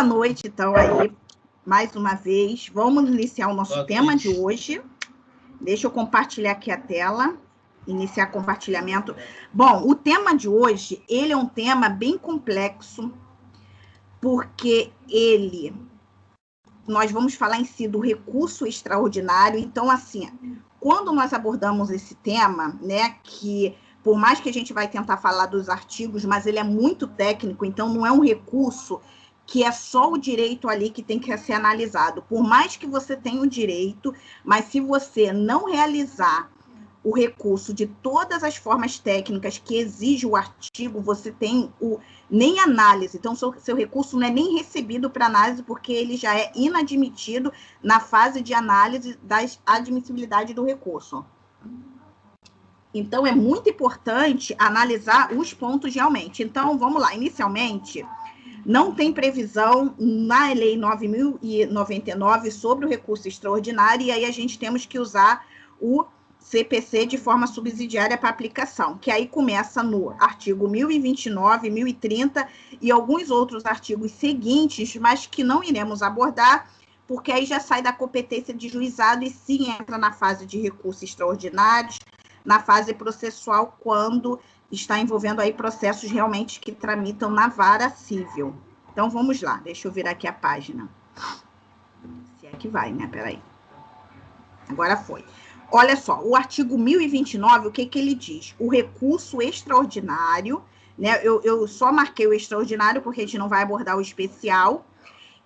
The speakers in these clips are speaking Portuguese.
noite, então, aí, mais uma vez. Vamos iniciar o nosso tema de hoje. Deixa eu compartilhar aqui a tela. Iniciar compartilhamento. Bom, o tema de hoje, ele é um tema bem complexo, porque nós vamos falar em si do recurso extraordinário. Então, assim, quando nós abordamos esse tema, né, que por mais que a gente vai tentar falar dos artigos, mas ele é muito técnico, então não é um recurso que é só o direito ali que tem que ser analisado. Por mais que você tenha o direito, mas se você não realizar o recurso de todas as formas técnicas que exige o artigo, você tem nem análise. Então, seu recurso não é nem recebido para análise, porque ele já é inadmitido na fase de análise da admissibilidade do recurso. Então, é muito importante analisar os pontos realmente. Então, vamos lá. Inicialmente, não tem previsão na Lei 9.099 sobre o recurso extraordinário, e aí a gente temos que usar o CPC de forma subsidiária para aplicação, que aí começa no artigo 1029, 1030 e alguns outros artigos seguintes, mas que não iremos abordar, porque aí já sai da competência de juizado e sim entra na fase de recursos extraordinários, na fase processual, quando está envolvendo aí processos realmente que tramitam na vara civil. Então, vamos lá. Deixa eu virar aqui a página. Se é que vai, né? Peraí. Agora foi. Olha só, o artigo 1029, o que ele diz? O recurso extraordinário, né? Eu só marquei o extraordinário porque a gente não vai abordar o especial.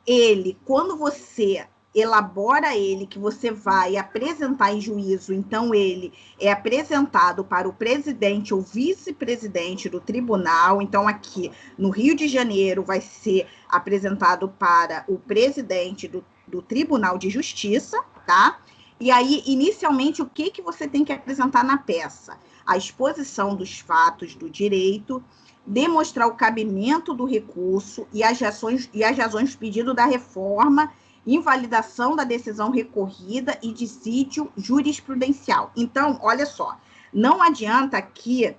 Ele, quando você elabora ele, que você vai apresentar em juízo, então ele é apresentado para o presidente ou vice-presidente do tribunal. Então, aqui no Rio de Janeiro, vai ser apresentado para o presidente do Tribunal de Justiça, tá? E aí, inicialmente, o que você tem que apresentar na peça? A exposição dos fatos do direito, demonstrar o cabimento do recurso e as razões do pedido da reforma, invalidação da decisão recorrida e dissídio jurisprudencial. Então, olha só, não adianta aqui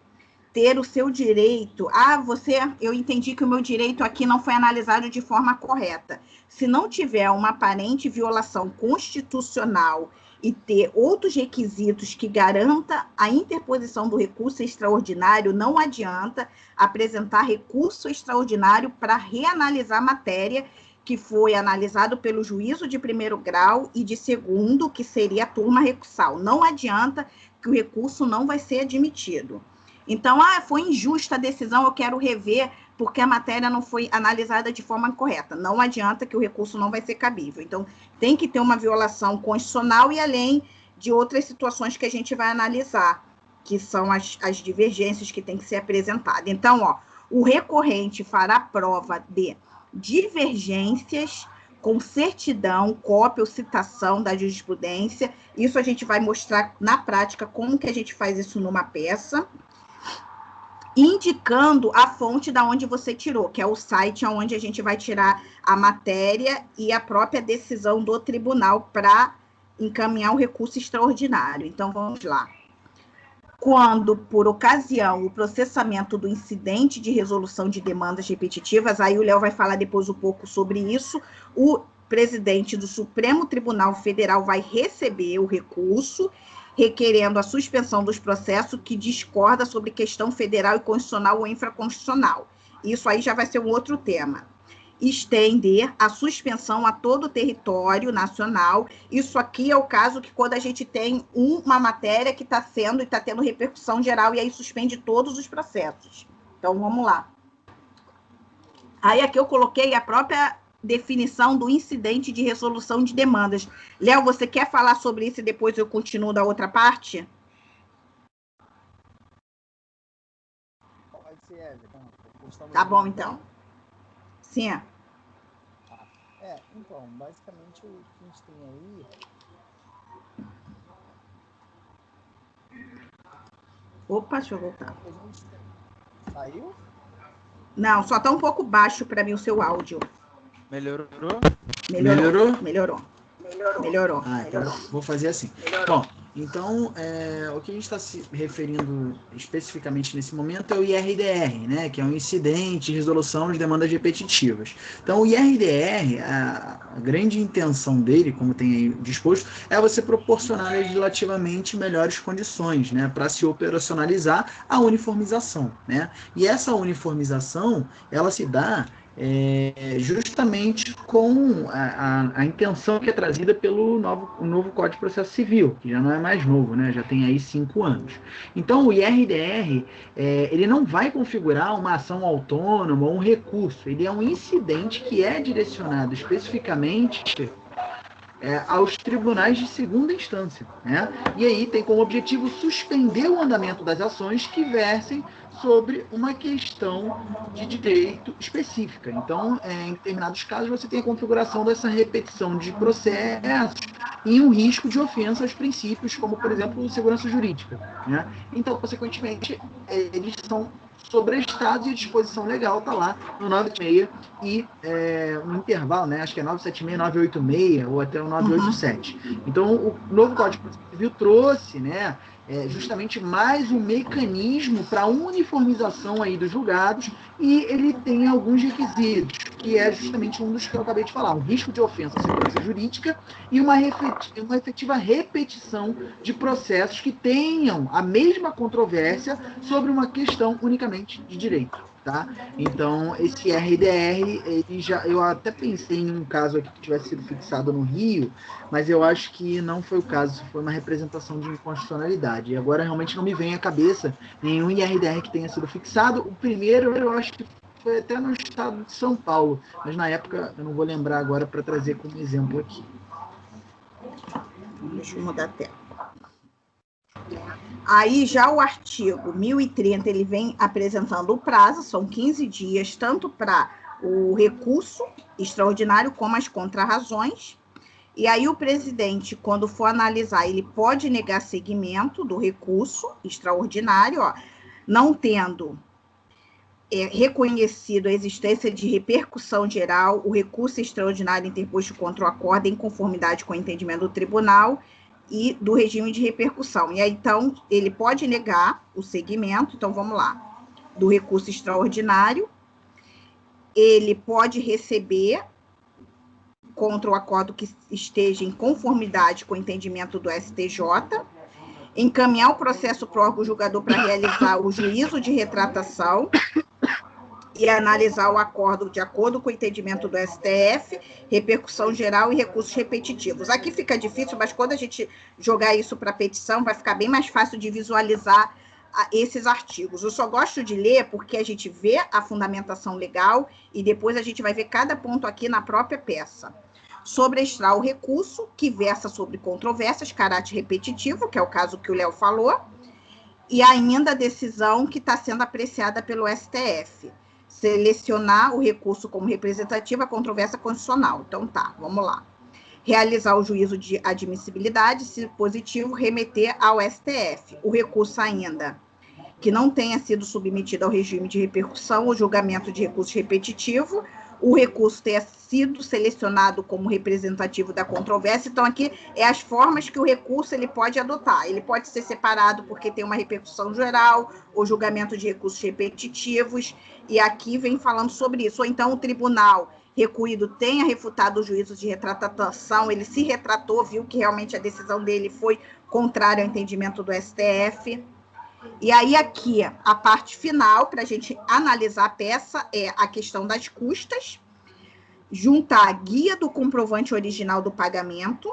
ter o seu direito. Eu entendi que o meu direito aqui não foi analisado de forma correta. Se não tiver uma aparente violação constitucional e ter outros requisitos que garanta a interposição do recurso extraordinário, não adianta apresentar recurso extraordinário para reanalisar a matéria que foi analisado pelo juízo de primeiro grau e de segundo, que seria a turma recursal. Não adianta, que o recurso não vai ser admitido. Então, foi injusta a decisão, eu quero rever porque a matéria não foi analisada de forma correta. Não adianta, que o recurso não vai ser cabível. Então, tem que ter uma violação constitucional e além de outras situações que a gente vai analisar, que são as divergências que tem que ser apresentadas. Então, o recorrente fará prova de divergências com certidão, cópia ou citação da jurisprudência. Isso a gente vai mostrar na prática como que a gente faz isso numa peça, indicando a fonte da onde você tirou, que é o site onde a gente vai tirar a matéria e a própria decisão do tribunal para encaminhar o recurso extraordinário. Então, vamos lá. Quando, por ocasião, o processamento do incidente de resolução de demandas repetitivas, aí o Léo vai falar depois um pouco sobre isso, o presidente do Supremo Tribunal Federal vai receber o recurso, requerendo a suspensão dos processos que discorda sobre questão federal e constitucional ou infraconstitucional. Isso aí já vai ser um outro tema. Estender a suspensão a todo o território nacional. Isso aqui é o caso que quando a gente tem uma matéria que está tendo repercussão geral e aí suspende todos os processos. Então, vamos lá. Aí aqui eu coloquei a própria definição do incidente de resolução de demandas. Léo, você quer falar sobre isso e depois eu continuo da outra parte? Pode ser, Everton. Tá bom, então. Sim. Então, basicamente o que a gente tem aí... Opa, deixa eu voltar. Saiu? Não, só tá um pouco baixo para mim o seu áudio. Melhorou? Melhorou. Melhorou. Então, vou fazer assim. Bom, Então, o que a gente está se referindo especificamente nesse momento é o IRDR, né, que é um incidente de resolução de demandas repetitivas. Então, o IRDR, a grande intenção dele, como tem aí disposto, é você proporcionar legislativamente melhores condições, né, para se operacionalizar a uniformização, né? E essa uniformização, ela se dá justamente com a intenção que é trazida pelo novo Código de Processo Civil, que já não é mais novo, né? Já tem aí 5 anos. Então, o IRDR, ele não vai configurar uma ação autônoma ou um recurso, ele é um incidente que é direcionado especificamente aos tribunais de segunda instância, né? E aí tem como objetivo suspender o andamento das ações que versem sobre uma questão de direito específica. Então, em determinados casos, você tem a configuração dessa repetição de processos e um risco de ofensa aos princípios, como, por exemplo, segurança jurídica, né? Então, consequentemente, eles são sobrestados e a disposição legal está lá no 986 e no intervalo, né? Acho que é 976, 986 ou até o 987. Então, o novo Código de Processo Civil trouxe, né, justamente mais um mecanismo para a uniformização aí dos julgados, e ele tem alguns requisitos, que é justamente um dos que eu acabei de falar, um risco de ofensa à segurança jurídica e uma efetiva repetição de processos que tenham a mesma controvérsia sobre uma questão unicamente de direito. Tá? Então, esse RDR, eu até pensei em um caso aqui que tivesse sido fixado no Rio, mas eu acho que não foi o caso, foi uma representação de inconstitucionalidade. E agora realmente não me vem à cabeça nenhum IRDR que tenha sido fixado. O primeiro, eu acho que foi até no estado de São Paulo, mas na época eu não vou lembrar agora para trazer como exemplo aqui. Deixa eu mudar a tela. Aí já o artigo 1030, ele vem apresentando o prazo, são 15 dias, tanto para o recurso extraordinário como as contrarrazões. E aí o presidente, quando for analisar, ele pode negar seguimento do recurso extraordinário, não tendo reconhecido a existência de repercussão geral, o recurso extraordinário interposto contra o acordo em conformidade com o entendimento do tribunal e do regime de repercussão. E aí, então, ele pode negar o seguimento, então vamos lá, do recurso extraordinário, ele pode receber contra o acordo que esteja em conformidade com o entendimento do STJ, encaminhar o processo para o órgão julgador para realizar o juízo de retratação e analisar o acordo de acordo com o entendimento do STF, repercussão geral e recursos repetitivos. Aqui fica difícil, mas quando a gente jogar isso para a petição, vai ficar bem mais fácil de visualizar esses artigos. Eu só gosto de ler porque a gente vê a fundamentação legal e depois a gente vai ver cada ponto aqui na própria peça. Sobrestar o recurso, que versa sobre controvérsias, caráter repetitivo, que é o caso que o Léo falou, e ainda a decisão que está sendo apreciada pelo STF. Selecionar o recurso como representativo à controvérsia constitucional. Então, tá, vamos lá. Realizar o juízo de admissibilidade, se positivo, remeter ao STF. O recurso ainda que não tenha sido submetido ao regime de repercussão ou julgamento de recurso repetitivo, o recurso tenha sido selecionado como representativo da controvérsia. Então, aqui é as formas que o recurso ele pode adotar. Ele pode ser separado porque tem uma repercussão geral, ou julgamento de recursos repetitivos, e aqui vem falando sobre isso. Ou então, o tribunal recuído tenha refutado o juízo de retratação, ele se retratou, viu que realmente a decisão dele foi contrária ao entendimento do STF. E aí, aqui, a parte final, para a gente analisar a peça, é a questão das custas, juntar a guia do comprovante original do pagamento.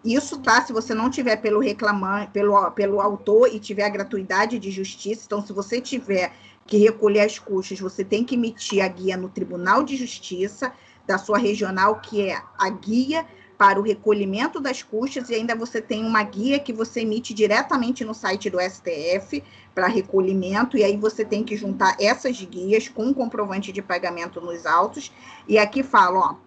Isso, tá? Se você não tiver pelo reclamante, pelo autor e tiver a gratuidade de justiça, então, se você tiver que recolher as custas, você tem que emitir a guia no Tribunal de Justiça da sua regional, que é a guia para o recolhimento das custas, e ainda você tem uma guia que você emite diretamente no site do STF para recolhimento, e aí você tem que juntar essas guias com o comprovante de pagamento nos autos. E aqui fala,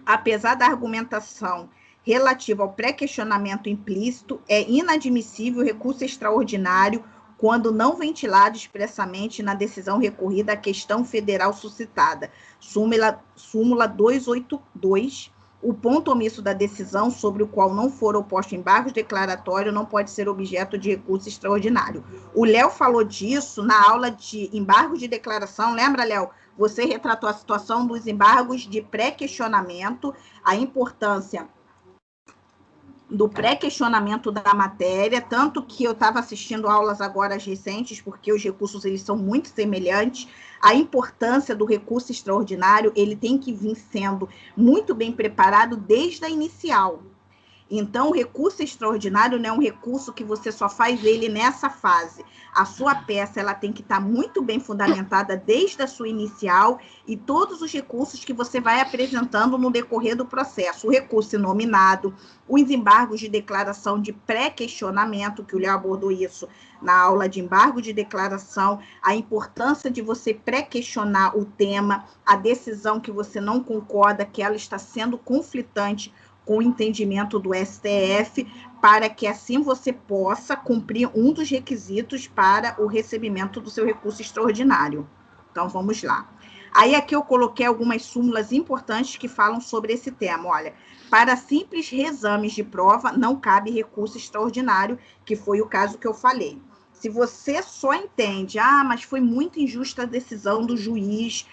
apesar da argumentação relativa ao pré-questionamento implícito, é inadmissível o recurso extraordinário quando não ventilado expressamente na decisão recorrida à questão federal suscitada. Súmula 282 O ponto omisso da decisão sobre o qual não for oposto embargo declaratório não pode ser objeto de recurso extraordinário. O Léo falou disso na aula de embargo de declaração. Lembra, Léo? Você retratou a situação dos embargos de pré-questionamento, a importância do pré-questionamento da matéria, tanto que eu estava assistindo aulas agora recentes, porque os recursos eles são muito semelhantes. A importância do recurso extraordinário, ele tem que vir sendo muito bem preparado desde a inicial. Então, o recurso extraordinário não é um recurso que você só faz ele nessa fase. A sua peça ela tem que estar muito bem fundamentada desde a sua inicial e todos os recursos que você vai apresentando no decorrer do processo. O recurso inominado, os embargos de declaração de pré-questionamento, que o Léo abordou isso na aula de embargo de declaração, a importância de você pré-questionar o tema, a decisão que você não concorda, que ela está sendo conflitante com o entendimento do STF, para que assim você possa cumprir um dos requisitos para o recebimento do seu recurso extraordinário. Então, vamos lá. Aí aqui eu coloquei algumas súmulas importantes que falam sobre esse tema. Olha, para simples reexames de prova, não cabe recurso extraordinário, que foi o caso que eu falei. Se você só entende, mas foi muito injusta a decisão do juiz,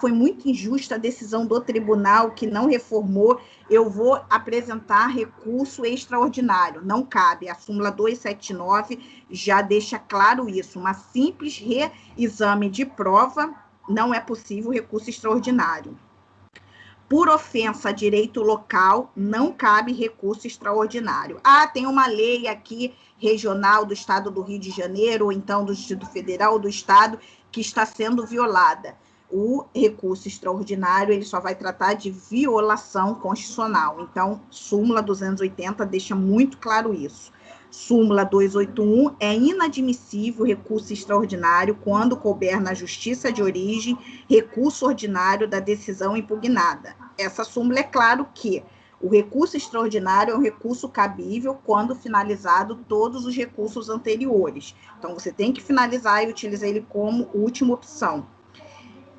foi muito injusta a decisão do tribunal que não reformou, eu vou apresentar recurso extraordinário. Não cabe. A súmula 279 já deixa claro isso. Uma simples reexame de prova não é possível recurso extraordinário. Por ofensa a direito local, não cabe recurso extraordinário. Tem uma lei aqui regional do Estado do Rio de Janeiro, ou então do Distrito Federal do Estado, que está sendo violada. O recurso extraordinário ele só vai tratar de violação constitucional. Então, súmula 280 deixa muito claro isso. Súmula 281, é inadmissível recurso extraordinário quando couber na justiça de origem recurso ordinário da decisão impugnada. Essa súmula é claro que o recurso extraordinário é um recurso cabível quando finalizado todos os recursos anteriores. Então, você tem que finalizar e utilizar ele como última opção.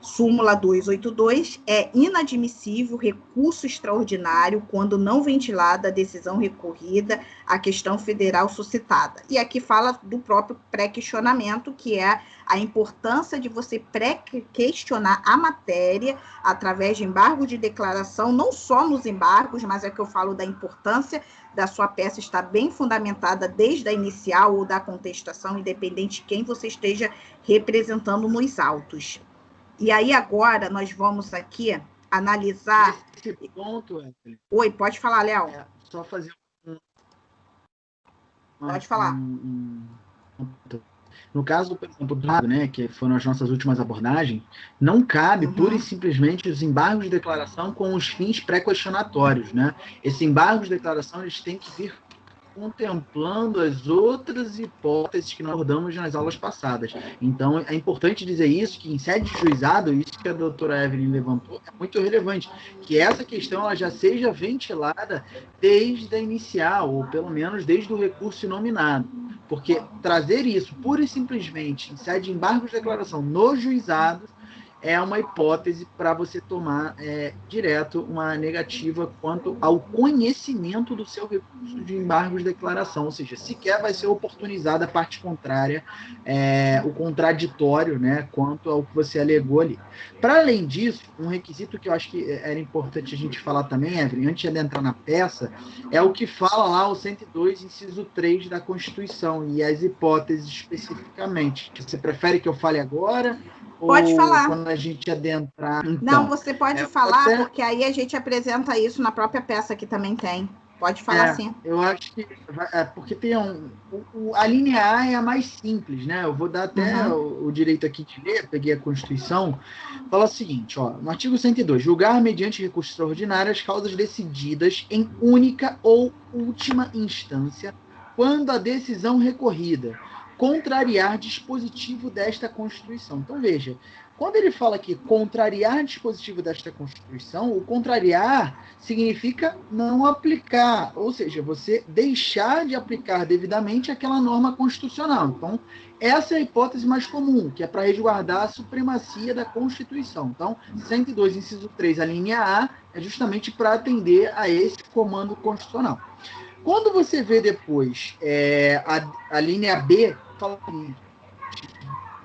Súmula 282, é inadmissível recurso extraordinário quando não ventilada a decisão recorrida à questão federal suscitada. E aqui fala do próprio pré-questionamento, que é a importância de você pré-questionar a matéria através de embargo de declaração, não só nos embargos, mas é que eu falo da importância da sua peça estar bem fundamentada desde a inicial ou da contestação, independente de quem você esteja representando nos autos. E aí, agora, nós vamos aqui analisar... Esse ponto, Evelyn. Oi, pode falar, Léo. Só fazer Pode falar. No caso, por exemplo, do lado, né, que foram as nossas últimas abordagens, não cabe pura e simplesmente os embargos de declaração com os fins pré-questionatórios, né? Esses embargos de declaração eles têm que vir contemplando as outras hipóteses que nós abordamos nas aulas passadas. Então, é importante dizer isso, que em sede de juizado, isso que a doutora Evelyn levantou, é muito relevante, que essa questão ela já seja ventilada desde a inicial, ou pelo menos desde o recurso inominado. Porque trazer isso pura e simplesmente em sede de embargo de declaração no juizado é uma hipótese para você tomar direto uma negativa quanto ao conhecimento do seu recurso de embargo de declaração, ou seja, sequer vai ser oportunizada a parte contrária, o contraditório, né, quanto ao que você alegou ali. Para além disso, um requisito que eu acho que era importante a gente falar também, Evelyn, antes de adentrar na peça, é o que fala lá o 102, inciso 3 da Constituição, e as hipóteses especificamente. Você prefere que eu fale agora? Pode falar. Quando a gente adentrar... Então, não, você pode falar, porque aí a gente apresenta isso na própria peça que também tem. Pode falar sim. Eu acho que... porque tem a linha A é a mais simples, né? Eu vou dar até o direito aqui de ler, peguei a Constituição. Fala o seguinte, ó, no artigo 102, julgar mediante recurso extraordinário as causas decididas em única ou última instância, quando a decisão recorrida contrariar dispositivo desta Constituição. Então, veja, quando ele fala aqui contrariar dispositivo desta Constituição, o contrariar significa não aplicar, ou seja, você deixar de aplicar devidamente aquela norma constitucional. Então, essa é a hipótese mais comum, que é para resguardar a supremacia da Constituição. Então, 102, inciso 3, a linha A, é justamente para atender a esse comando constitucional. Quando você vê depois a linha B, fala assim,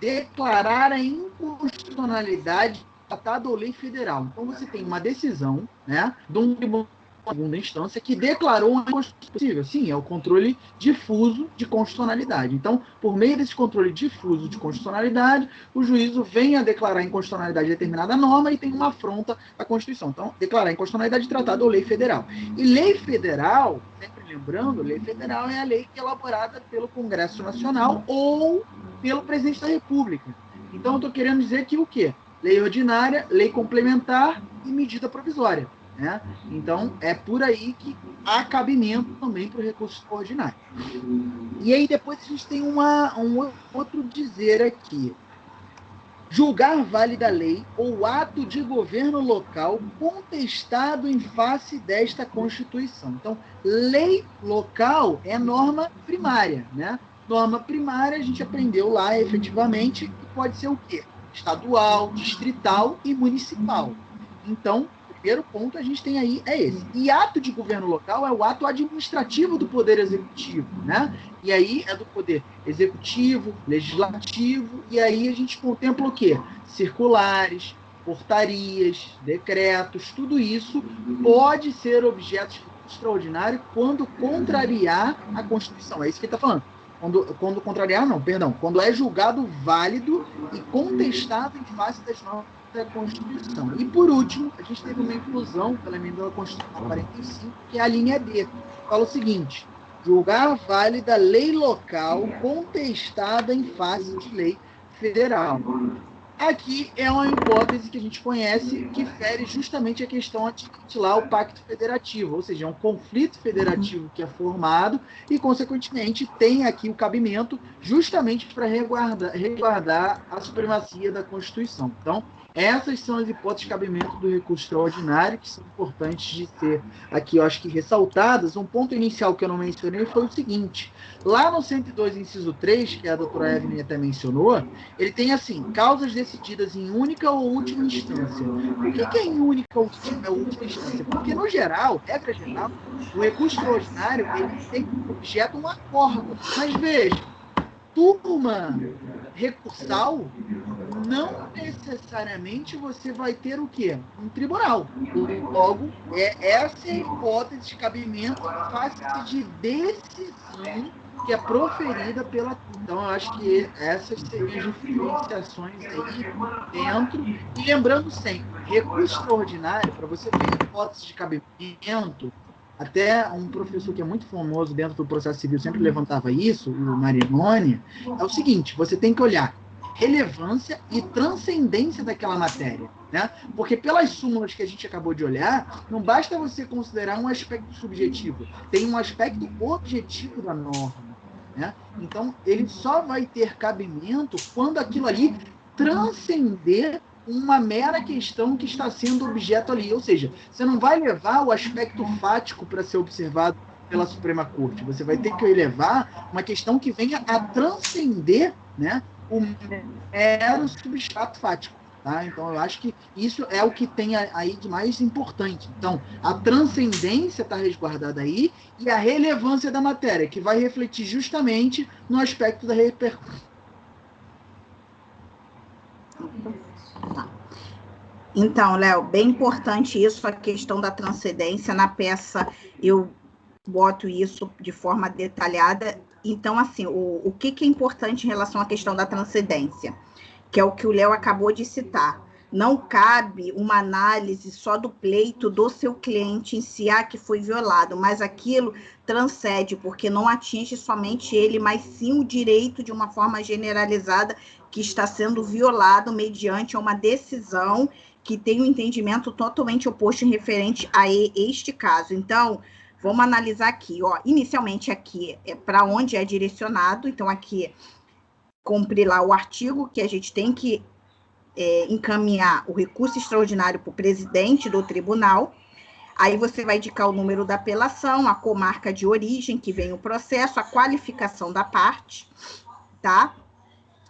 declarar a inconstitucionalidade de tratado ou lei federal. Então, você tem uma decisão, né, de um tribunal de segunda instância que declarou uma inconstitucionalidade. Sim, é o controle difuso de constitucionalidade. Então, por meio desse controle difuso de constitucionalidade, o juízo vem a declarar a inconstitucionalidade de determinada norma e tem uma afronta à Constituição. Então, declarar a inconstitucionalidade de tratado ou lei federal. E lei federal, sempre lembrando, lei federal é a lei que é elaborada pelo Congresso Nacional ou pelo presidente da República. Então, eu estou querendo dizer que o quê? Lei ordinária, lei complementar e medida provisória. Né? Então, é por aí que há cabimento também para o recurso ordinário. E aí, depois, a gente tem um outro dizer aqui. Julgar válida lei ou ato de governo local contestado em face desta Constituição. Então, lei local é norma primária, né? Norma primária, a gente aprendeu lá, efetivamente, que pode ser o quê? Estadual, distrital e municipal. Então, o primeiro ponto a gente tem aí é esse. E ato de governo local é o ato administrativo do Poder Executivo, né? E aí é do Poder Executivo, Legislativo, e aí a gente contempla o quê? Circulares, portarias, decretos, tudo isso pode ser objeto de recurso extraordinário quando contrariar a Constituição. É isso que ele está falando. Quando contrariar, não, perdão. Quando é julgado válido e contestado em face das normas da Constituição. E, por último, a gente teve uma inclusão pela emenda Constitucional 45, que é a linha D. Fala o seguinte: julgar válida lei local contestada em face de lei federal. Aqui é uma hipótese que a gente conhece que fere justamente a questão atinente lá ao Pacto Federativo, ou seja, é um conflito federativo que é formado e, consequentemente, tem aqui o cabimento justamente para resguardar a supremacia da Constituição. Então, essas são as hipóteses de cabimento do recurso extraordinário, que são importantes de ser aqui, eu acho que ressaltadas. Um ponto inicial que eu não mencionei foi o seguinte: lá no 102, inciso 3, que a doutora Evelyn até mencionou, ele tem assim, causas decididas em única ou última instância. Por que é em única ou última instância? Porque, no geral, regra geral, o recurso extraordinário ele tem como objeto um acordo. Mas veja, turma recursal, não necessariamente você vai ter o quê? Um tribunal. Logo, essa é a hipótese de cabimento em face de decisão que é proferida pela turma. Então, eu acho que essas seriam as diferenciações aí dentro. E lembrando sempre, recurso extraordinário, para você ter hipótese de cabimento, até um professor que é muito famoso dentro do processo civil sempre levantava isso, o Marinoni, é o seguinte: você tem que olhar relevância e transcendência daquela matéria, né? Porque pelas súmulas que a gente acabou de olhar, não basta você considerar um aspecto subjetivo, tem um aspecto objetivo da norma, né? Então, ele só vai ter cabimento quando aquilo ali transcender uma mera questão que está sendo objeto ali. Ou seja, você não vai levar o aspecto fático para ser observado pela Suprema Corte. Você vai ter que levar uma questão que venha a transcender, né, o mero substrato fático. Tá? Então, eu acho que isso é o que tem aí de mais importante. Então, a transcendência está resguardada aí e a relevância da matéria, que vai refletir justamente no aspecto da repercussão. Então, Léo, bem importante isso, a questão da transcendência. Na peça eu boto isso de forma detalhada. Então, assim, o que é importante em relação à questão da transcendência? Que é o que o Léo acabou de citar. Não cabe uma análise só do pleito do seu cliente em si, que foi violado, mas aquilo transcende, porque não atinge somente ele, mas sim o direito de uma forma generalizada que está sendo violado mediante uma decisão que tem um entendimento totalmente oposto em referente a este caso. Então, vamos analisar aqui, ó. Inicialmente aqui é para onde é direcionado, então aqui cumprir lá o artigo, que a gente tem que encaminhar o recurso extraordinário para o presidente do tribunal. Aí você vai indicar o número da apelação, a comarca de origem que vem o processo, a qualificação da parte, tá?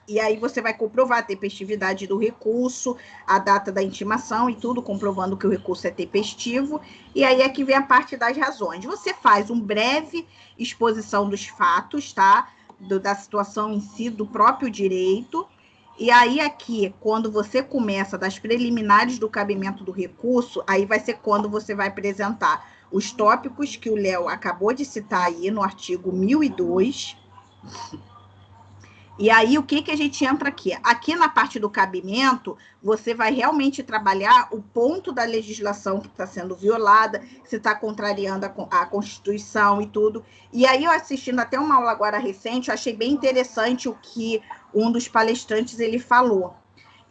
E aí você vai comprovar a tempestividade do recurso, a data da intimação e tudo, comprovando que o recurso é tempestivo. E aí é que vem a parte das razões. Você faz uma breve exposição dos fatos, tá? Da situação em si, do próprio direito. E aí aqui, quando você começa das preliminares do cabimento do recurso, aí vai ser quando você vai apresentar os tópicos que o Léo acabou de citar aí no artigo 1002. E aí, o que a gente entra aqui? Aqui na parte do cabimento, você vai realmente trabalhar o ponto da legislação que está sendo violada, se está contrariando a Constituição e tudo. E aí, eu assistindo até uma aula agora recente, eu achei bem interessante o que um dos palestrantes ele falou.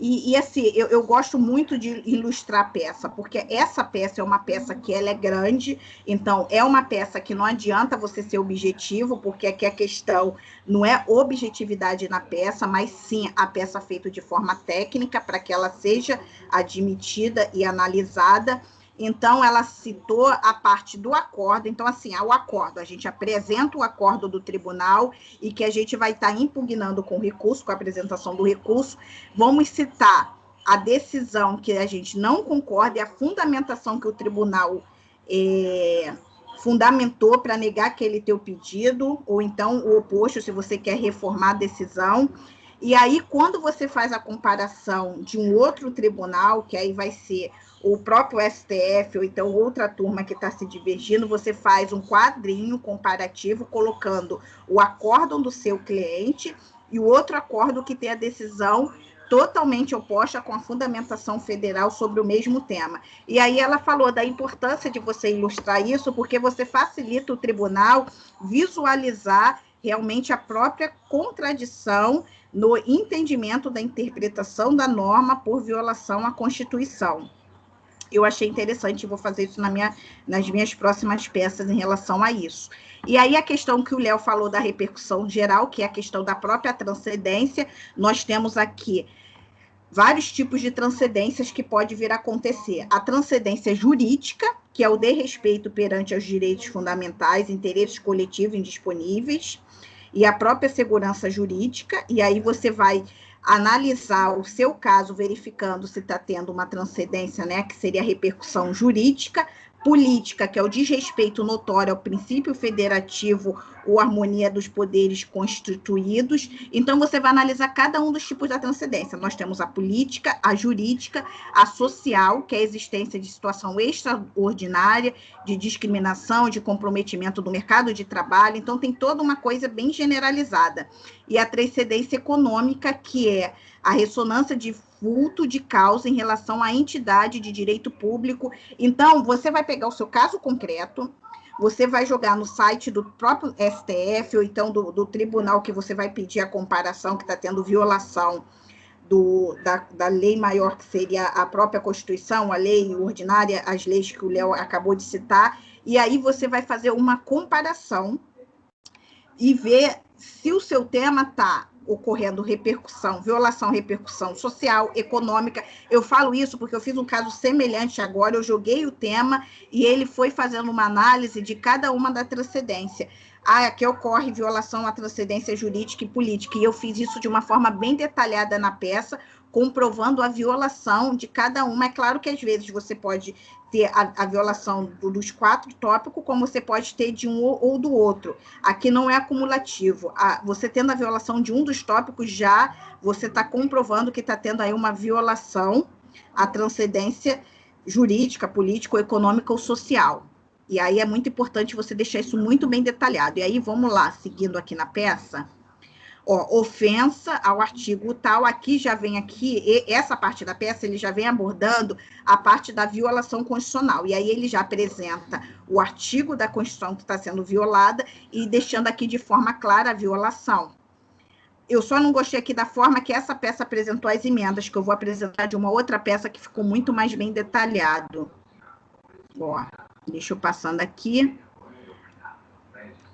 E assim, eu gosto muito de ilustrar a peça, porque essa peça é uma peça que ela é grande, então é uma peça que não adianta você ser objetivo, porque aqui a questão não é objetividade na peça, mas sim a peça feita de forma técnica, para que ela seja admitida e analisada. Então, ela citou a parte do acordo. Então, assim, o acordo, a gente apresenta o acordo do tribunal e que a gente vai estar impugnando com o recurso, com a apresentação do recurso. Vamos citar a decisão que a gente não concorda e a fundamentação que o tribunal fundamentou para negar aquele teu pedido, ou então o oposto, se você quer reformar a decisão. E aí, quando você faz a comparação de um outro tribunal, que aí vai ser o próprio STF, ou então outra turma que está se divergindo, você faz um quadrinho comparativo, colocando o acórdão do seu cliente e o outro acordo que tem a decisão totalmente oposta com a fundamentação federal sobre o mesmo tema. E aí ela falou da importância de você ilustrar isso, porque você facilita o tribunal visualizar realmente a própria contradição no entendimento da interpretação da norma por violação à Constituição. Eu achei interessante, vou fazer isso nas minhas próximas peças em relação a isso. E aí a questão que o Léo falou da repercussão geral, que é a questão da própria transcendência, nós temos aqui vários tipos de transcendências que pode vir a acontecer. A transcendência jurídica, que é o desrespeito perante aos direitos fundamentais, interesses coletivos indisponíveis, e a própria segurança jurídica, e aí você vai analisar o seu caso, verificando se está tendo uma transcendência, né, que seria a repercussão jurídica, política, que é o desrespeito notório ao princípio federativo ou harmonia dos poderes constituídos. Então, você vai analisar cada um dos tipos da transcendência. Nós temos a política, a jurídica, a social, que é a existência de situação extraordinária, de discriminação, de comprometimento do mercado de trabalho. Então, tem toda uma coisa bem generalizada. E a transcendência econômica, que é a ressonância de vulto de causa em relação à entidade de direito público. Então, você vai pegar o seu caso concreto, você vai jogar no site do próprio STF, ou então do tribunal que você vai pedir a comparação, que está tendo violação da lei maior, que seria a própria Constituição, a lei ordinária, as leis que o Léo acabou de citar, e aí você vai fazer uma comparação e ver se o seu tema está ocorrendo repercussão, violação, repercussão social, econômica. Eu falo isso porque eu fiz um caso semelhante agora, eu joguei o tema e ele foi fazendo uma análise de cada uma da transcendência. Aqui ocorre violação à transcendência jurídica e política, e eu fiz isso de uma forma bem detalhada na peça, comprovando a violação de cada uma. É claro que às vezes você pode ter a violação dos 4 tópicos, como você pode ter de um ou do outro. Aqui não é acumulativo. Você tendo a violação de um dos tópicos, já você está comprovando que está tendo aí uma violação à transcendência jurídica, política, econômica ou social. E aí é muito importante você deixar isso muito bem detalhado. E aí, vamos lá, seguindo aqui na peça. Ofensa ao artigo tal, aqui já vem essa parte da peça, ele já vem abordando a parte da violação constitucional, e aí ele já apresenta o artigo da Constituição que está sendo violada, e deixando aqui de forma clara a violação. Eu só não gostei aqui da forma que essa peça apresentou as emendas, que eu vou apresentar de uma outra peça que ficou muito mais bem detalhado. Deixa eu passando aqui.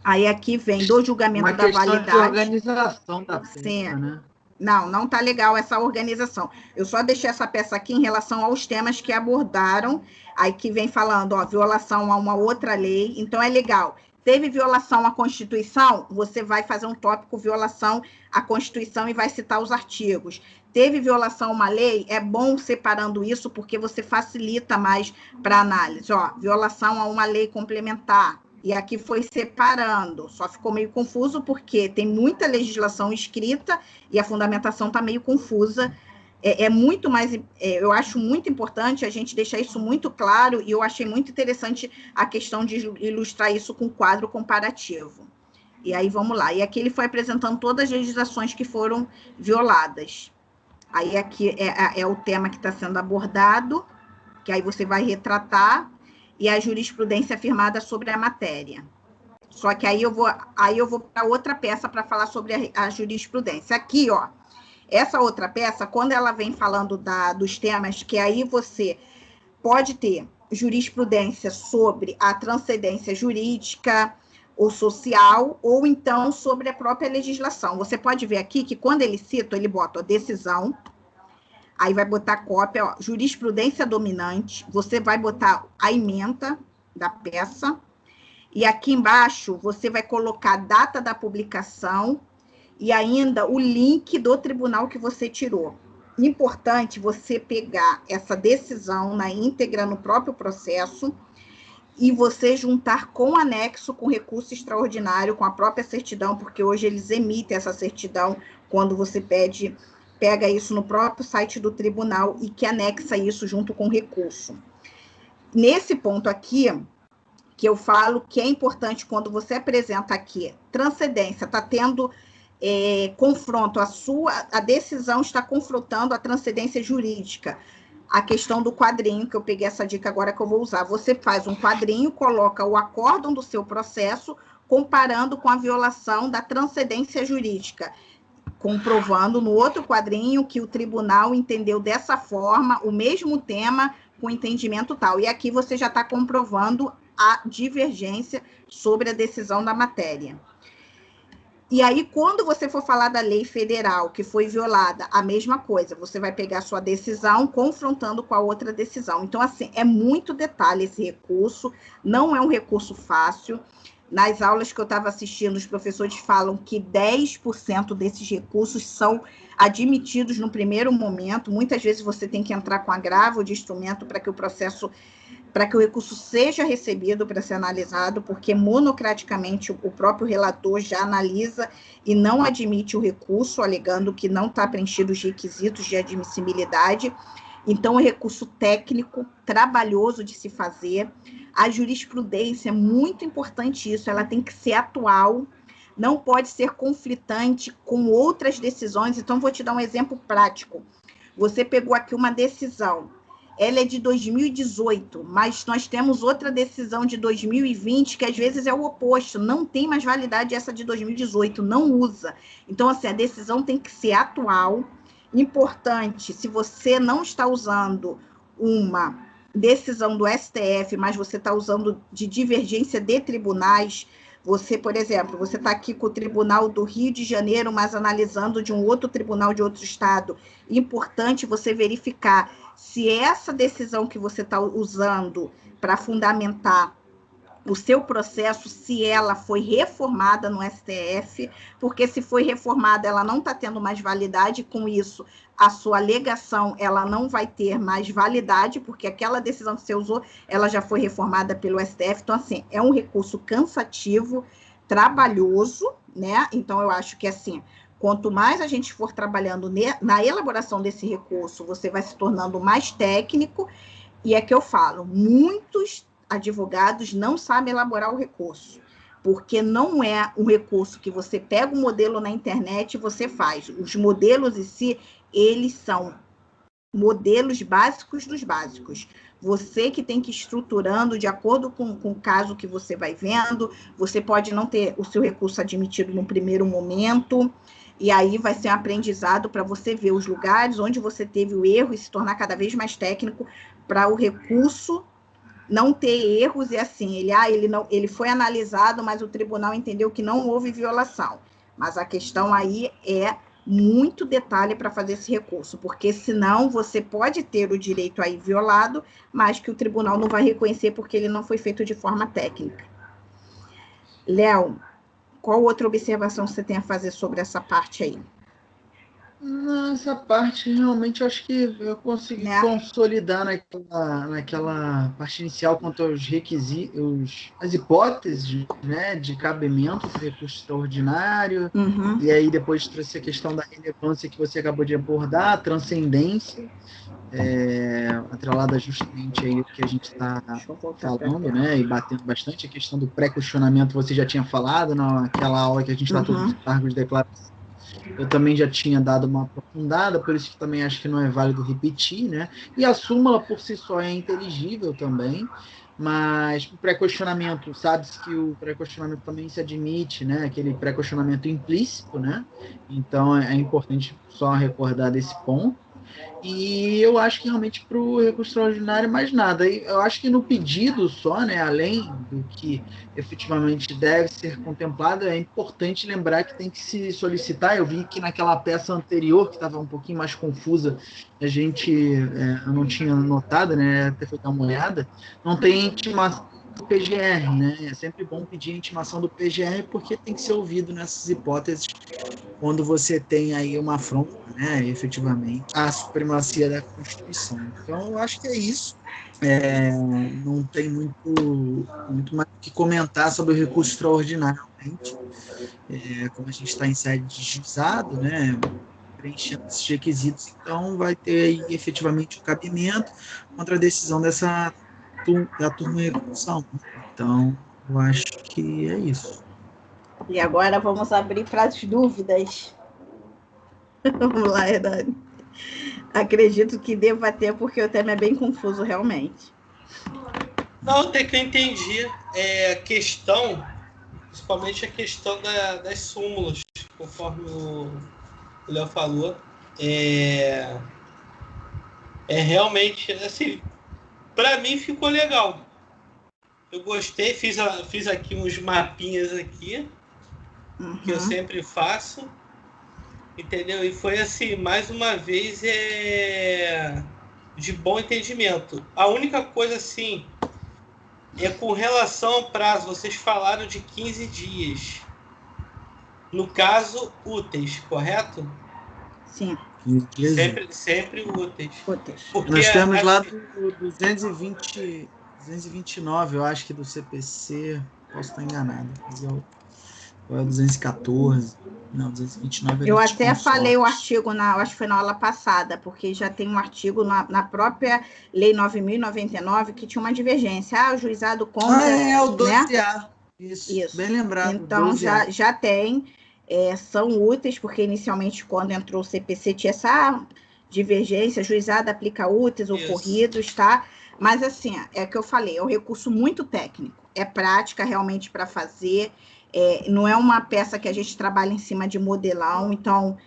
Aí aqui vem do julgamento Uma da questão de validade. organização da Sim. peça, né? Não tá legal essa organização. Eu só deixei essa peça aqui em relação aos temas que abordaram, aí que vem falando, ó, violação a uma outra lei, então é legal. Teve violação à Constituição, você vai fazer um tópico violação à Constituição e vai citar os artigos. Teve violação a uma lei, é bom separando isso, porque você facilita mais para análise. Ó, violação a uma lei complementar. E aqui foi separando, só ficou meio confuso, porque tem muita legislação escrita e a fundamentação está meio confusa. É muito mais, eu acho muito importante a gente deixar isso muito claro, e eu achei muito interessante a questão de ilustrar isso com quadro comparativo. E aí, vamos lá. E aqui ele foi apresentando todas as legislações que foram violadas. Aí aqui é o tema que está sendo abordado, que aí você vai retratar, e a jurisprudência afirmada sobre a matéria. Só que aí eu vou para outra peça para falar sobre a jurisprudência. Aqui, ó, essa outra peça, quando ela vem falando dos temas, que aí você pode ter jurisprudência sobre a transcendência jurídica ou social, ou então sobre a própria legislação. Você pode ver aqui que quando ele cita, ele bota a decisão, aí vai botar cópia, ó, jurisprudência dominante, você vai botar a ementa da peça, e aqui embaixo você vai colocar a data da publicação e ainda o link do tribunal que você tirou. Importante você pegar essa decisão na íntegra no próprio processo e você juntar com anexo, com recurso extraordinário, com a própria certidão, porque hoje eles emitem essa certidão quando você pega isso no próprio site do tribunal e que anexa isso junto com recurso. Nesse ponto aqui, que eu falo que é importante quando você apresenta aqui, transcendência, está tendo confronto, a decisão está confrontando a transcendência jurídica, a questão do quadrinho, que eu peguei essa dica agora que eu vou usar, você faz um quadrinho, coloca o acórdão do seu processo, comparando com a violação da transcendência jurídica, comprovando no outro quadrinho que o tribunal entendeu dessa forma, o mesmo tema, com entendimento tal. E aqui você já está comprovando a divergência sobre a decisão da matéria. E aí, quando você for falar da lei federal que foi violada, a mesma coisa, você vai pegar a sua decisão confrontando com a outra decisão. Então, assim, é muito detalhe esse recurso, não é um recurso fácil. Nas aulas que eu estava assistindo, os professores falam que 10% desses recursos são admitidos no primeiro momento. Muitas vezes você tem que entrar com agravo de instrumento para que o recurso seja recebido para ser analisado, porque monocraticamente o próprio relator já analisa e não admite o recurso, alegando que não está preenchido os requisitos de admissibilidade. Então, é recurso técnico, trabalhoso de se fazer. A jurisprudência é muito importante isso, ela tem que ser atual, não pode ser conflitante com outras decisões. Então, vou te dar um exemplo prático. Você pegou aqui uma decisão, ela é de 2018, mas nós temos outra decisão de 2020, que às vezes é o oposto, não tem mais validade essa de 2018, não usa. Então, assim, a decisão tem que ser atual. Importante, se você não está usando uma decisão do STF, mas você está usando de divergência de tribunais, você, por exemplo, você está aqui com o Tribunal do Rio de Janeiro, mas analisando de um outro tribunal de outro estado. Importante você verificar se essa decisão que você está usando para fundamentar o seu processo, se ela foi reformada no STF, porque se foi reformada, ela não está tendo mais validade, com isso, a sua alegação, ela não vai ter mais validade, porque aquela decisão que você usou, ela já foi reformada pelo STF, então, assim, é um recurso cansativo, trabalhoso, né? Então, eu acho que, assim, quanto mais a gente for trabalhando na elaboração desse recurso, você vai se tornando mais técnico, e é que eu falo, muitos advogados não sabem elaborar o recurso, porque não é um recurso que você pega o modelo na internet e você faz. Os modelos em si, eles são modelos básicos dos básicos. Você que tem que ir estruturando de acordo com o caso que você vai vendo, você pode não ter o seu recurso admitido no primeiro momento, e aí vai ser um aprendizado para você ver os lugares onde você teve o erro e se tornar cada vez mais técnico para o recurso não ter erros, e assim, ele foi analisado, mas o tribunal entendeu que não houve violação. Mas a questão aí é muito detalhe para fazer esse recurso, porque senão você pode ter o direito aí violado, mas que o tribunal não vai reconhecer porque ele não foi feito de forma técnica. Léo, qual outra observação você tem a fazer sobre essa parte aí? Nessa parte, realmente, eu acho que eu consegui consolidar naquela parte inicial quanto aos requisitos, as hipóteses, né, de cabimento do recurso extraordinário, e aí depois trouxe a questão da relevância que você acabou de abordar, a transcendência, atrelada justamente aí o que a gente está falando, né, e batendo bastante a questão do pré-questionamento, você já tinha falado naquela aula que a gente tratou dos cargos de declaração. Eu também já tinha dado uma aprofundada, por isso que também acho que não é válido repetir, né? E a súmula por si só é inteligível também, mas o pré-questionamento, sabe-se que o pré-questionamento também se admite, né? Aquele pré-questionamento implícito, né? Então é importante só recordar desse ponto. E eu acho que realmente para o recurso extraordinário mais nada. E eu acho que no pedido só, né, além do que efetivamente deve ser contemplado, é importante lembrar que tem que se solicitar. Eu vi que naquela peça anterior, que estava um pouquinho mais confusa, eu não tinha notado, né, ter feito uma olhada, não tem intimação do PGR, né? É sempre bom pedir a intimação do PGR porque tem que ser ouvido nessas hipóteses quando você tem aí uma afronta, né, efetivamente, à supremacia da Constituição. Então, eu acho que é isso. Não tem muito mais o que comentar sobre o recurso extraordinário, realmente. Como a gente está em sede de juizado, né, preenchendo esses requisitos, então vai ter aí efetivamente o cabimento contra a decisão da turma de recursão. Então, eu acho que é isso. E agora vamos abrir para as dúvidas. Vamos lá, Hernani. Acredito que deva ter, porque o tema é bem confuso, realmente. Não, até que eu entendi. A questão, principalmente a questão das súmulas, conforme o Léo falou, realmente, assim, para mim ficou legal. Eu gostei, fiz aqui uns mapinhas aqui, que eu sempre faço, entendeu? E foi assim, mais uma vez, de bom entendimento. A única coisa, assim, com relação ao prazo, vocês falaram de 15 dias. No caso, úteis, correto? Sim. Sempre úteis. Porque nós temos lá do 229, eu acho que do CPC, posso estar enganado, mas é 214, não, 229 eu até falei o artigo, acho que foi na aula passada, porque já tem um artigo na própria Lei 9.099 que tinha uma divergência. O juizado contra... o 12A. Né? Isso, bem lembrado. Então, já tem, são úteis, porque inicialmente, quando entrou o CPC, tinha essa divergência, juizado aplica úteis ocorridos, tá? Mas, assim, é o que eu falei, é um recurso muito técnico, é prática realmente para fazer, não é uma peça que a gente trabalha em cima de modelão. Então,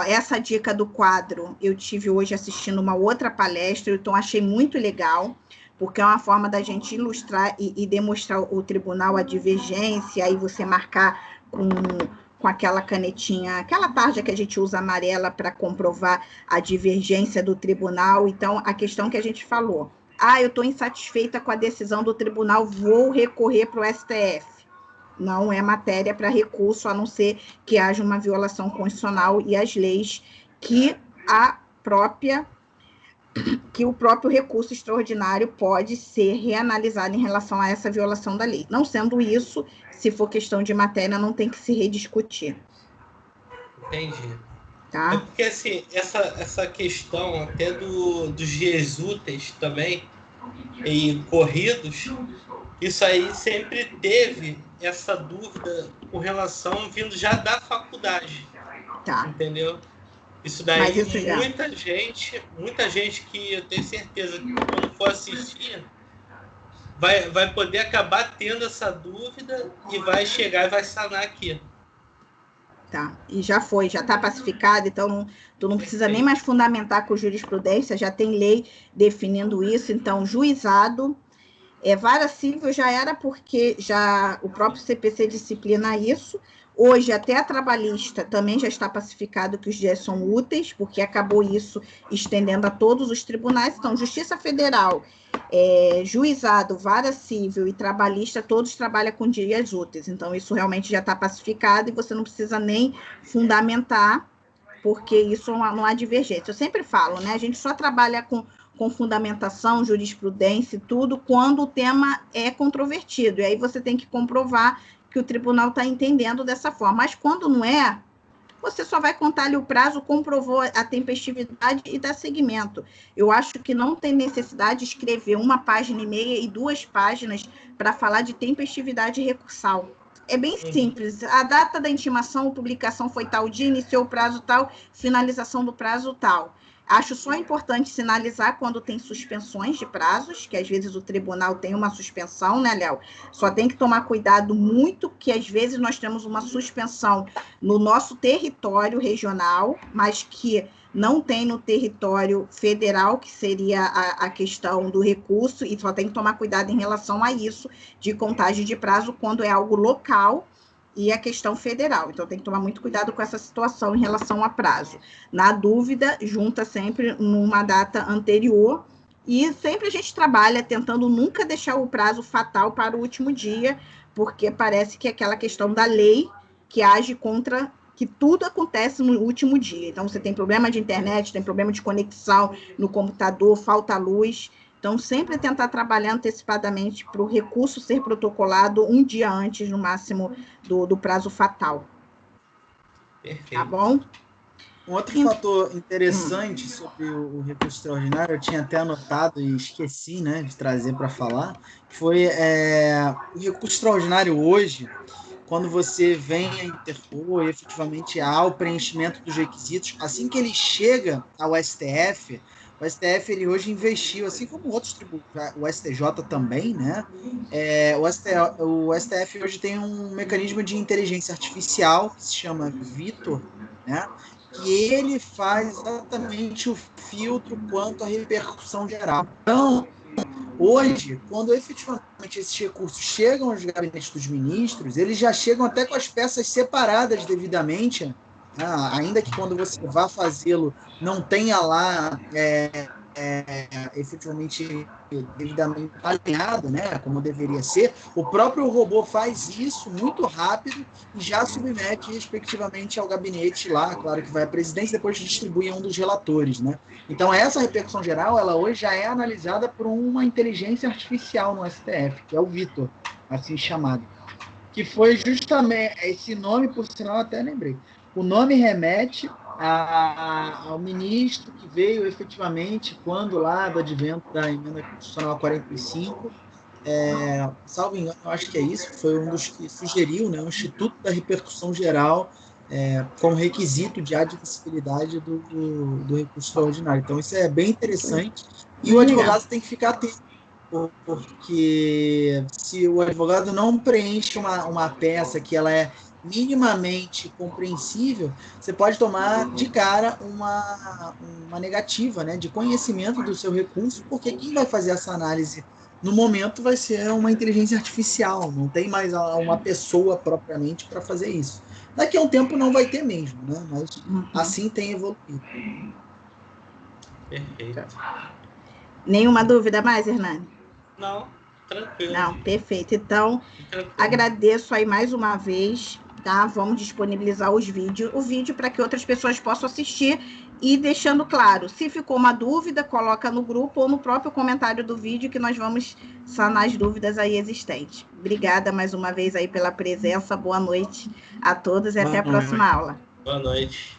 essa dica do quadro, eu tive hoje assistindo uma outra palestra, então achei muito legal, porque é uma forma da gente ilustrar e demonstrar ao tribunal a divergência, aí você marcar com aquela canetinha, aquela tarja que a gente usa amarela para comprovar a divergência do tribunal. Então, a questão que a gente falou, eu estou insatisfeita com a decisão do tribunal, vou recorrer para o STF. Não é matéria para recurso, a não ser que haja uma violação constitucional e as leis que o próprio recurso extraordinário pode ser reanalisado em relação a essa violação da lei. Não sendo isso, se for questão de matéria, não tem que se rediscutir. Entendi. Tá? É porque, assim, essa questão até dos dias úteis também, e corridos, isso aí sempre teve essa dúvida com relação vindo já da faculdade. Tá. Entendeu? Isso daí, muita gente que eu tenho certeza que quando for assistir vai poder acabar tendo essa dúvida e vai chegar e vai sanar aqui. Tá, e já está pacificado, então tu não precisa nem mais fundamentar com jurisprudência, já tem lei definindo isso. Então, juizado, Vara civil já era porque já o próprio CPC disciplina isso. Hoje, até a trabalhista também já está pacificado que os dias são úteis, porque acabou isso estendendo a todos os tribunais. Então, Justiça Federal, juizado, vara civil e trabalhista, todos trabalham com dias úteis. Então, isso realmente já está pacificado e você não precisa nem fundamentar, porque isso não há divergência. Eu sempre falo, né? A gente só trabalha com fundamentação, jurisprudência e tudo, quando o tema é controvertido. E aí você tem que comprovar que o tribunal está entendendo dessa forma. Mas quando não é, você só vai contar ali o prazo, comprovou a tempestividade e dá seguimento. Eu acho que não tem necessidade de escrever 1,5 páginas e 2 páginas para falar de tempestividade recursal. É bem simples. A data da intimação ou publicação foi tal dia, iniciou o prazo tal, finalização do prazo tal. Acho só importante sinalizar quando tem suspensões de prazos, que às vezes o tribunal tem uma suspensão, né, Léo? Só tem que tomar cuidado muito, que às vezes nós temos uma suspensão no nosso território regional, mas que não tem no território federal, que seria a questão do recurso, e só tem que tomar cuidado em relação a isso, de contagem de prazo, quando é algo local, e a questão federal. Então, tem que tomar muito cuidado com essa situação em relação a prazo. Na dúvida, junta sempre numa data anterior, e sempre a gente trabalha tentando nunca deixar o prazo fatal para o último dia, porque parece que é aquela questão da lei que age contra, que tudo acontece no último dia. Então, você tem problema de internet, tem problema de conexão no computador, falta luz. Então, sempre tentar trabalhar antecipadamente para o recurso ser protocolado um dia antes, no máximo, do prazo fatal. Perfeito. Tá bom? Um outro fator interessante sobre o recurso extraordinário, eu tinha até anotado e esqueci, né, de trazer para falar, foi o recurso extraordinário hoje, quando você vem a interpor e efetivamente há o preenchimento dos requisitos, assim que ele chega ao STF, o STF ele hoje investiu, assim como outros tributos, o STJ também, né? O STF hoje tem um mecanismo de inteligência artificial que se chama Vitor, né? Que ele faz exatamente o filtro quanto à repercussão geral. Então, hoje, quando efetivamente esses recursos chegam aos gabinetes dos ministros, eles já chegam até com as peças separadas devidamente, né? Ainda que quando você vá fazê-lo não tenha lá efetivamente devidamente alinhado, né, como deveria ser, o próprio robô faz isso muito rápido e já submete respectivamente ao gabinete lá, claro que vai à presidência e depois distribui a um dos relatores, né? Então essa repercussão geral, ela hoje já é analisada por uma inteligência artificial no STF, que é o Vitor, assim chamado, que foi justamente, esse nome, por sinal, até lembrei, o nome remete ao ministro que veio efetivamente quando lá do advento da emenda constitucional 45, salvo engano, eu acho que é isso, foi um dos que sugeriu, né, o Instituto da Repercussão Geral como requisito de admissibilidade do recurso extraordinário. Então, isso é bem interessante e o advogado tem que ficar atento, porque se o advogado não preenche uma peça que ela é minimamente compreensível, você pode tomar de cara uma negativa, né, de conhecimento do seu recurso, porque quem vai fazer essa análise no momento vai ser uma inteligência artificial, não tem mais uma pessoa propriamente para fazer isso. Daqui a um tempo não vai ter mesmo, né, mas assim tem evoluído. Perfeito. Nenhuma dúvida mais, Hernani? Não, tranquilo. Não, perfeito. Então, Tranquilo. agradeço aí mais uma vez, tá? Vamos disponibilizar o vídeo para que outras pessoas possam assistir e deixando claro, se ficou uma dúvida, coloca no grupo ou no próprio comentário do vídeo que nós vamos sanar as dúvidas aí existentes. Obrigada mais uma vez aí pela presença, boa noite a todos e até a próxima aula. Boa noite.